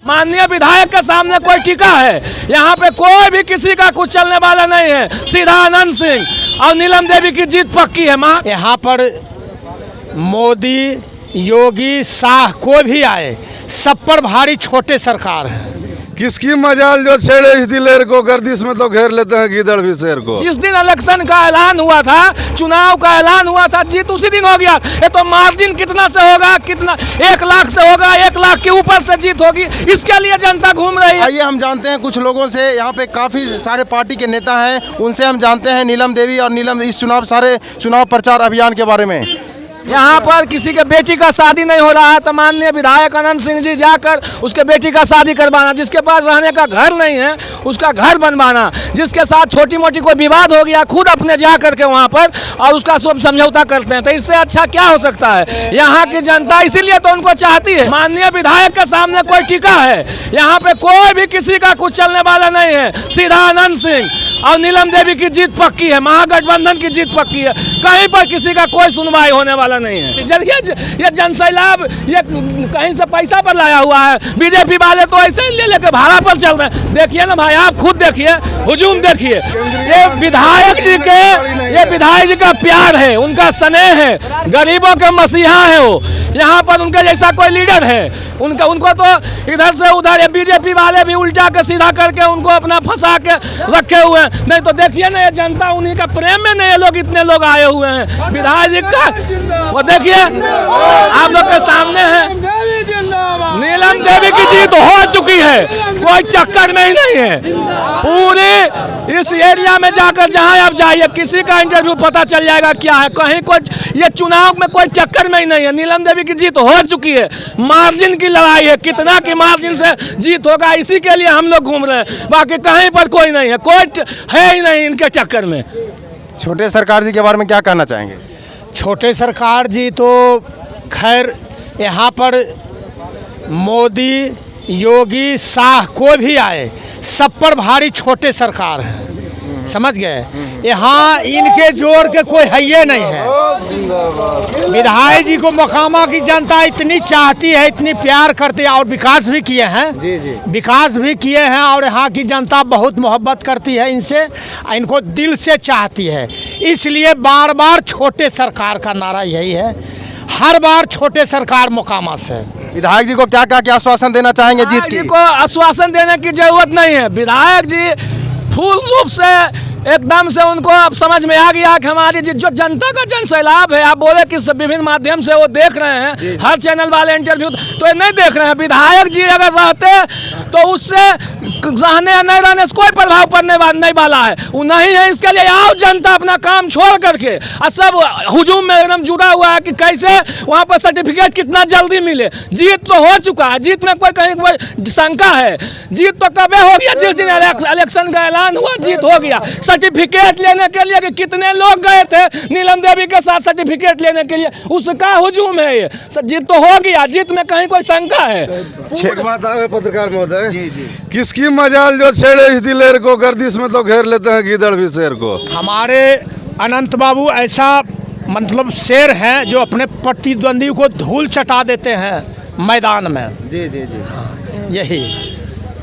माननीय विधायक के सामने कोई टीका है? यहाँ पे कोई भी किसी का कुछ चलने वाला नहीं है। सीधा अनंत सिंह और नीलम देवी की जीत पक्की है। यहाँ पर मोदी, योगी, शाह कोई भी आए, सब पर भारी छोटे सरकार है। किसकी मजाल जो छेड़े इस दिलेर को, गर्दिश में तो घेर लेते हैं गीदड़ भी शेर को। जिस दिन इलेक्शन का ऐलान हुआ था, चुनाव का ऐलान हुआ था, जीत उसी दिन हो गया। ये तो मार्जिन कितना से होगा, कितना 1 लाख से होगा, 1 लाख के ऊपर से जीत होगी, इसके लिए जनता घूम रही है। आइए हम जानते हैं कुछ लोगों से, यहाँ पे काफ़ी सारे पार्टी के नेता हैं, उनसे हम जानते हैं नीलम देवी और नीलम इस सारे चुनाव प्रचार अभियान के बारे में। यहाँ पर किसी के बेटी का शादी नहीं हो रहा है तो माननीय विधायक अनंत सिंह जी जाकर उसके बेटी का शादी करवाना, जिसके पास रहने का घर नहीं है उसका घर बनवाना, जिसके साथ छोटी मोटी कोई विवाद हो गया खुद अपने जा करके वहाँ पर और उसका सब समझौता करते हैं। तो इससे अच्छा क्या हो सकता है? यहाँ की जनता इसीलिए तो उनको चाहती है। माननीय विधायक के सामने कोई टीका है? यहाँ पे कोई भी किसी का कुछ चलने वाला नहीं है। सीधा अनंत सिंह और नीलम देवी की जीत पक्की है, महागठबंधन की जीत पक्की है। कहीं पर किसी का कोई सुनवाई होने वाला नहीं है। ये जनसैलाब ये कहीं से पैसा पर लाया हुआ है। बीजेपी वाले तो ऐसे ही ले लेके भाड़ा पर चल रहे हैं। देखिए ना भाई, आप खुद देखिए, हुजूम देखिए। ये विधायक जी का प्यार है, उनका स्नेह है, गरीबों के मसीहा है वो। यहाँ पर उनके जैसा कोई लीडर है? उनको तो इधर से उधर ये बीजेपी वाले भी उल्टा के सीधा करके उनको अपना फंसा के रखे हुए हैं। नहीं तो देखिए ना, ये जनता उन्हीं का प्रेम में नहीं, ये लोग इतने लोग आए हुए हैं विधायक जी का। वो देखिए आप लोग के सामने है, नीलम देवी की जीत हो चुकी है, कोई टक्कर में ही नहीं है। पूरी इस एरिया में जाकर जहां आप जाइए, किसी का इंटरव्यू पता चल जाएगा क्या है। कहीं कोई ये चुनाव में कोई टक्कर में ही नहीं है। नीलम देवी की जीत हो चुकी है। मार्जिन की लड़ाई है, कितना की मार्जिन से जीत होगा, इसी के लिए हम लोग घूम रहे हैं। बाकी कहीं पर कोई नहीं है, कोई है ही नहीं इनके टक्कर में। छोटे सरकार जी के बारे में क्या कहना चाहेंगे? छोटे सरकार जी तो खैर, यहाँ पर मोदी, योगी, शाह कोई भी आए, सब पर भारी छोटे सरकार है। समझ गए? यहाँ इनके जोर के कोई है नहीं है। विधायक जी को मोकामा की जनता इतनी चाहती है, इतनी प्यार करती है और विकास भी किए हैं। विकास भी किए हैं और यहाँ की जनता बहुत मोहब्बत करती है इनसे, इनको दिल से चाहती है। इसलिए बार बार छोटे सरकार का नारा यही है, हर बार छोटे सरकार मोकामा से। विधायक जी को क्या आश्वासन देना चाहेंगे जीत की? को आश्वासन देने की जरूरत नहीं है। विधायक जी फूल रूप से एकदम से उनको अब समझ में आ गया कि हमारी जो जनता का जनसैलाब है, आप बोले कि विभिन्न माध्यम से वो देख रहे हैं, हर चैनल वाले इंटरव्यू तो ये नहीं देख रहे हैं। विधायक जी अगर रहते तो उससे रहने या नहीं रहने से कोई प्रभाव पड़ने नहीं वाला है, वो नहीं है। इसके लिए आओ जनता अपना काम छोड़ करके और सब हुजूम में एकदम जुड़ा हुआ है कि कैसे वहाँ पर सर्टिफिकेट कितना जल्दी मिले। जीत तो हो चुका है, जीत में कहीं कोई शंका है? जीत तो कब हो गया, जिस दिन इलेक्शन का ऐलान हुआ जीत हो गया। सर्टिफिकेट लेने के लिए कि कितने लोग गए थे नीलम देवी के साथ सर्टिफिकेट लेने के लिए, उसका हुजूम है ये। जीत तो हो गया, जीत में कहीं कोई शंका है? एक बात है पत्रकार महोदय, किसकी मजाल जो छेड़े इस दिलेर को, गर्दिश में तो घेर लेते हैं गीदड़ भी शेर को। हमारे अनंत बाबू ऐसा मतलब शेर हैं जो अपने प्रतिद्वंदी को धूल चटा देते हैं मैदान में। जी यही।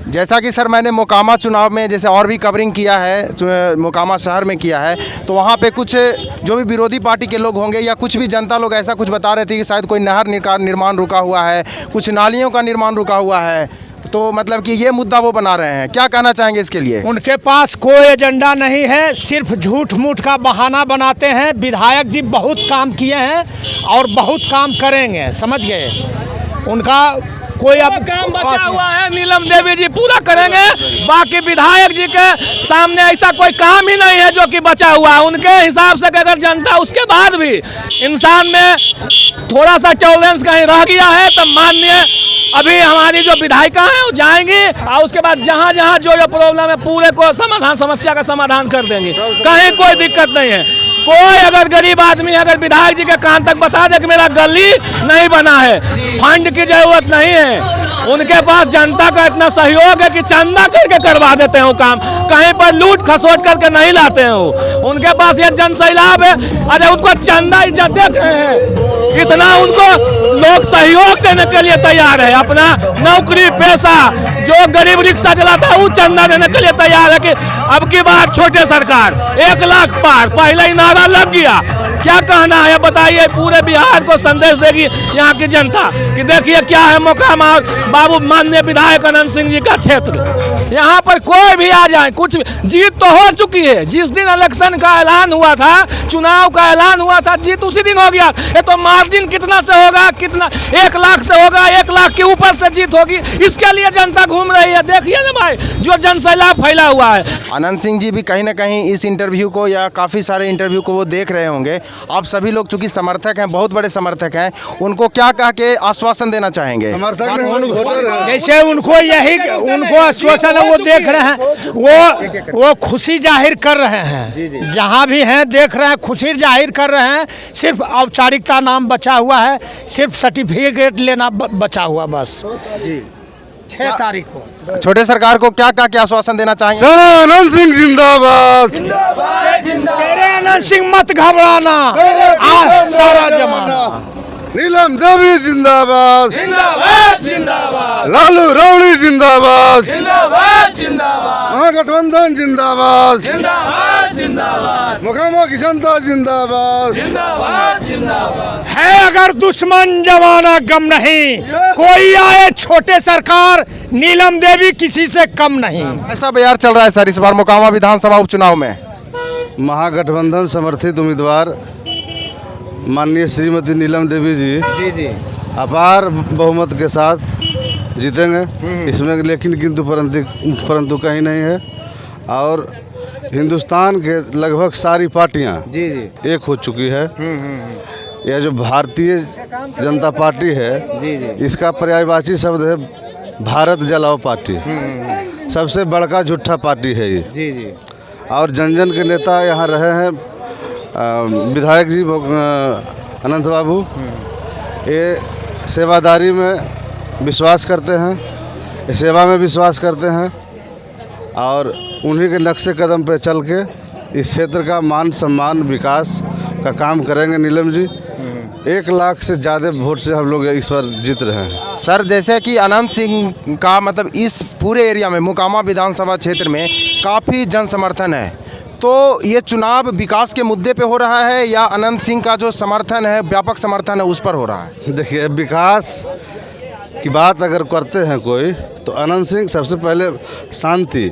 जैसा कि सर मैंने मोकामा चुनाव में जैसे और भी कवरिंग किया है, मोकामा शहर में किया है, तो वहाँ पे कुछ जो भी विरोधी पार्टी के लोग होंगे या कुछ भी जनता लोग ऐसा कुछ बता रहे थे कि शायद कोई नहर का निर्माण रुका हुआ है, कुछ नालियों का निर्माण रुका हुआ है, तो मतलब कि ये मुद्दा वो बना रहे हैं। क्या कहना चाहेंगे इसके लिए? उनके पास कोई एजेंडा नहीं है, सिर्फ झूठ मूठ का बहाना बनाते हैं। विधायक जी बहुत काम किए हैं और बहुत काम करेंगे, समझ गए? उनका कोई अब काम बचा हुआ है, नीलम देवी जी पूरा करेंगे। बाकी विधायक जी के सामने ऐसा कोई काम ही नहीं है जो कि बचा हुआ है। उनके हिसाब से अगर जनता उसके बाद भी इंसान में थोड़ा सा टॉलरेंस कहीं रह गया है तो माननीय अभी हमारी जो विधायिका है वो जाएंगी और उसके बाद जहाँ जहाँ जो प्रॉब्लम है पूरे को समस्या का समाधान कर देंगे। कहीं कोई दिक्कत नहीं है। कोई अगर गरीब आदमी अगर विधायक जी के कान तक बता दे कि मेरा गली नहीं बना है, फंड की जरूरत नहीं है, उनके पास जनता का इतना सहयोग है कि चंदा करके करवा देते हैं वो काम। कहीं पर लूट खसोट करके नहीं लाते हैं वो, उनके पास ये जनसैलाब है। अरे उनको चंदा इज्जत देते हैं। इतना उनको लोग सहयोग देने के लिए तैयार है। अपना नौकरी पेशा जो गरीब रिक्शा चलाता है वो चंदा देने के लिए तैयार है कि अब की बार छोटे सरकार 1 लाख पार, पहले ही नारा लग गया। क्या कहना है बताइए, पूरे बिहार को संदेश देगी यहाँ की जनता कि देखिए क्या है मोकामा बाबू माननीय विधायक अनंत सिंह जी का क्षेत्र। यहाँ पर कोई भी आ जाए, कुछ जीत तो हो चुकी है। जिस दिन इलेक्शन का ऐलान हुआ था, चुनाव का ऐलान हुआ था, जीत उसी दिन हो गया। ये तो मार्जिन कितना से होगा, कितना 1 लाख से होगा, 1 लाख के ऊपर से जीत होगी। इसके लिए जनता घूम रही है। देखिए ना भाई, जो जनसैलाब फैला हुआ है। अनंत सिंह जी भी कहीं ना कहीं इस इंटरव्यू को या काफ़ी सारे इंटरव्यू को वो देख रहे होंगे। आप सभी लोग चूंकि समर्थक हैं, बहुत बड़े समर्थक हैं, उनको क्या कह के आश्वासन देना चाहेंगे? जैसे उनको आश्वासन वो देख रहे हैं, वो खुशी जाहिर कर रहे हैं। जहाँ भी हैं देख रहे हैं, खुशी जाहिर कर रहे हैं। सिर्फ औपचारिकता नाम बचा हुआ है, सिर्फ सर्टिफिकेट लेना बचा हुआ बस। 6 तारीख को छोटे सरकार को क्या कह के आश्वासन देना चाहेंगे? सर अनंत सिंह जिंदाबाद। तेरे अनंत सिंह मत घबराना, सारा जमाना। नीलम देवी जिंदाबाद, जिंदाबाद जिंदाबाद, लालू रावड़ी जिंदाबाद, जिंदाबाद जिंदाबाद, महागठबंधन जिंदाबाद, जिंदाबाद जिंदाबाद, मोकामा की जनता जिंदाबाद, जिंदाबाद जिंदाबाद। है अगर दुश्मन जमाना गम नहीं, कोई आए छोटे सरकार, नीलम देवी किसी से कम नहीं। ऐसा बयार चल रहा है सर इस बार मोकामा विधानसभा उपचुनाव में। महागठबंधन समर्थित उम्मीदवार माननीय श्रीमती नीलम देवी जी अपार बहुमत के साथ जीतेंगे इसमें, लेकिन किंतु परंतु कहीं नहीं है। और हिंदुस्तान के लगभग सारी पार्टियां एक हो चुकी है। यह जो भारतीय जनता पार्टी है, इसका पर्यायवाची शब्द है भारत जलाओ पार्टी। सबसे बड़का झूठा पार्टी है ये। और जन जन के नेता यहाँ रहे हैं विधायक जी अनंत बाबू। ये सेवादारी में विश्वास करते हैं, सेवा में विश्वास करते हैं और उन्हीं के नक्शे कदम पे चल के इस क्षेत्र का मान सम्मान विकास का काम करेंगे नीलम जी। 1 लाख से ज़्यादा वोट से हम लोग इस बार जीत रहे हैं। सर जैसे कि अनंत सिंह का मतलब इस पूरे एरिया में मोकामा विधानसभा क्षेत्र में काफ़ी जन समर्थन है, तो ये चुनाव विकास के मुद्दे पे हो रहा है या अनंत सिंह का जो समर्थन है, व्यापक समर्थन है, उस पर हो रहा है? देखिए, विकास की बात अगर करते हैं कोई, तो अनंत सिंह सबसे पहले शांति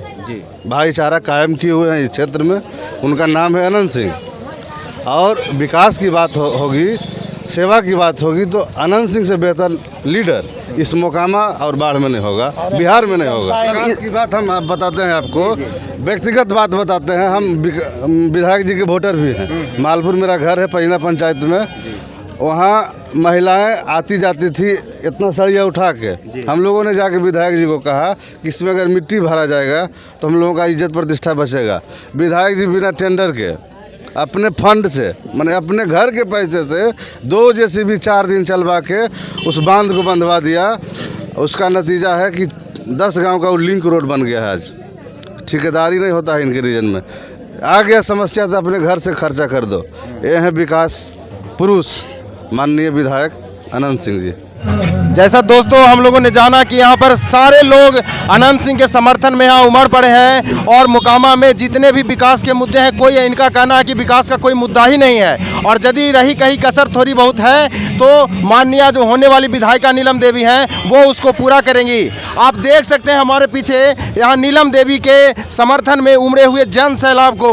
भाईचारा कायम किए हुए हैं इस क्षेत्र में, उनका नाम है अनंत सिंह। और विकास की बात होगी, सेवा की बात होगी, तो अनंत सिंह से बेहतर लीडर इस मोकामा और बाढ़ में नहीं होगा, बिहार में नहीं होगा। विकास की बात हम बताते हैं आपको, व्यक्तिगत बात बताते हैं। हम विधायक जी के वोटर भी हैं। मालपुर मेरा घर है, पैना पंचायत में। वहाँ महिलाएं आती जाती थी इतना सड़िया उठा के। हम लोगों ने जाके विधायक जी को कहा कि इसमें अगर मिट्टी भरा जाएगा तो हम लोगों का इज्जत प्रतिष्ठा बचेगा। विधायक जी बिना टेंडर के अपने फंड से, माने अपने घर के पैसे से 2 JCB 4 दिन चलवा के उस बांध को बंधवा दिया। उसका नतीजा है कि 10 गांव का वो लिंक रोड बन गया है। आज ठेकेदारी नहीं होता है इनके रीजन में। आ गया समस्या तो अपने घर से खर्चा कर दो। ये है विकास पुरुष माननीय विधायक अनंत सिंह जी। जैसा दोस्तों हम लोगों ने जाना कि यहाँ पर सारे लोग अनंत सिंह के समर्थन में यहाँ उमड़ पड़े हैं और मोकामा में जितने भी विकास के मुद्दे हैं, कोई इनका कहना है कि विकास का कोई मुद्दा ही नहीं है। और यदि रही कहीं कसर थोड़ी बहुत है तो माननीय जो होने वाली विधायिका नीलम देवी हैं वो उसको पूरा करेंगी। आप देख सकते हैं हमारे पीछे यहाँ नीलम देवी के समर्थन में उमड़े हुए जन सैलाब को।